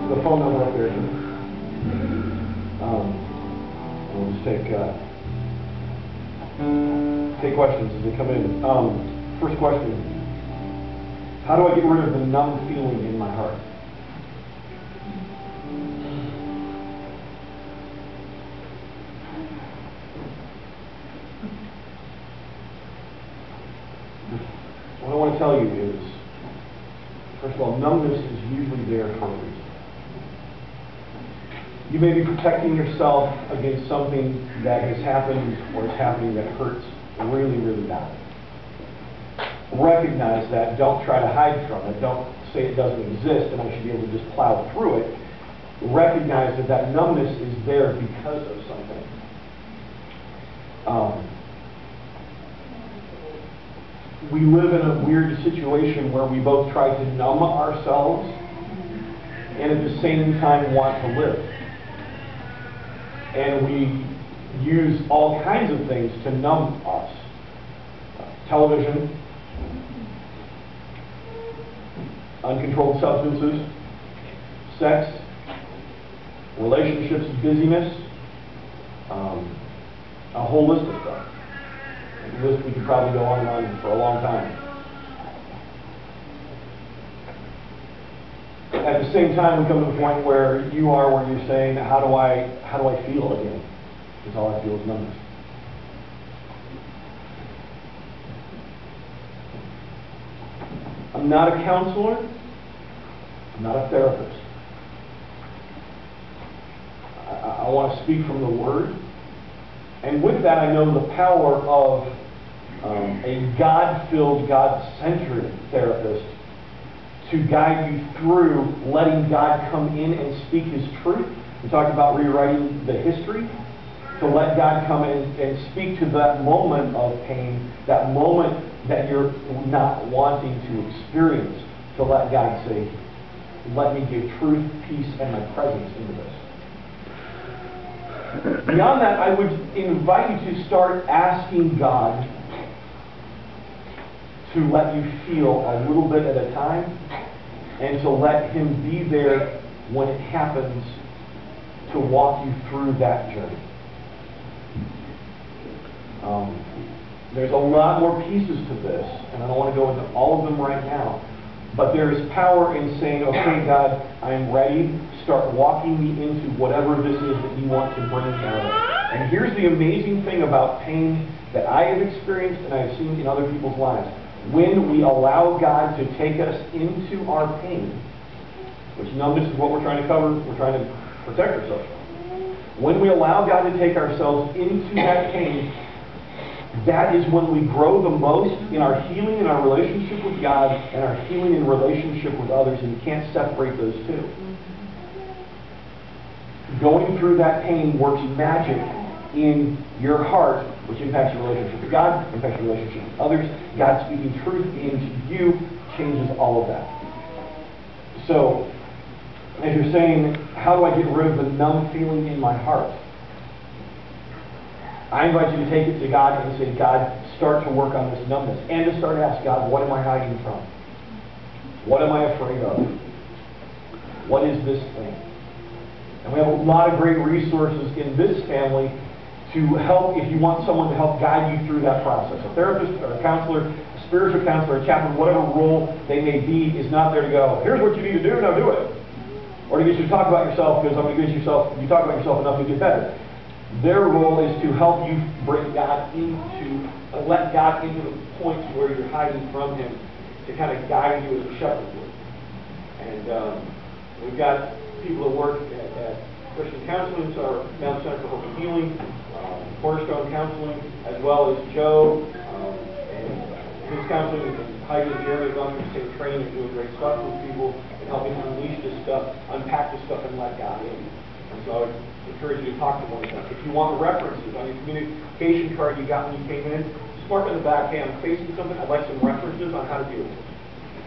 the phone number up there. We'll just take questions as they come in. First question: how do I get rid of the numb feeling in my heart? What I want to tell you is, first of all, numbness is usually there for a reason. You may be protecting yourself against something that has happened or is happening that hurts really, really bad. Recognize that. Don't try to hide from it. Don't say it doesn't exist and I should be able to just plow through it. Recognize that that numbness is there because of something. We live in a weird situation where we both try to numb ourselves and at the same time want to live. And we use all kinds of things to numb us. Television, uncontrolled substances, sex, relationships, busyness, a whole list of stuff. A list we could probably go on and on for a long time. At the same time, we come to the point where you are, where you're saying, how do I feel again? Because all I feel is numbness. I'm not a counselor. I'm not a therapist. I want to speak from the Word. And with that, I know the power of a God-filled, God-centered therapist to guide you through letting God come in and speak His truth. We talked about rewriting the history, to let God come in and speak to that moment of pain, that moment that you're not wanting to experience, to let God say, let me give truth, peace, and my presence into this. Beyond that, I would invite you to start asking God to let you feel a little bit at a time and to let Him be there when it happens to walk you through that journey. There's a lot more pieces to this, and I don't want to go into all of them right now, but there is power in saying, okay, God, I'm ready. Start walking me into whatever this is that you want to bring me out of. And here's the amazing thing about pain that I have experienced and I've seen in other people's lives. When we allow God to take us into our pain, which numbness is what we're trying to cover, we're trying to protect ourselves from. When we allow God to take ourselves into that pain, that is when we grow the most in our healing in our relationship with God and our healing in relationship with others, and you can't separate those two. Going through that pain works magic in your heart, which impacts your relationship with God, impacts your relationship with others. God speaking truth into you changes all of that. So, as you're saying, how do I get rid of the numb feeling in my heart? I invite you to take it to God and say, God, start to work on this numbness. And to start to ask God, what am I hiding from? What am I afraid of? What is this thing? And we have a lot of great resources in this family to help if you want someone to help guide you through that process. A therapist or a counselor, a spiritual counselor, a chaplain, whatever role they may be, is not there to go, here's what you need to do, now do it. Or to get you to talk about yourself, because if you talk about yourself enough, you get better. Their role is to help you bring God into, let God into the points where you're hiding from Him, to kind of guide you as a shepherd would. And we've got people that work at Christian Counseling, so our Mountain Center for Hope and Healing, Cornerstone Counseling, as well as Joe and his counseling, and Heidi and Jeremy have gone through the same training and doing great stuff with people and helping unleash this stuff, unpack this stuff, and let God in. And so I encourage you to talk to one another. If you want references on your communication card you got when you came in, just mark on the back, hey, I'm facing something, I'd like some references on how to deal with it.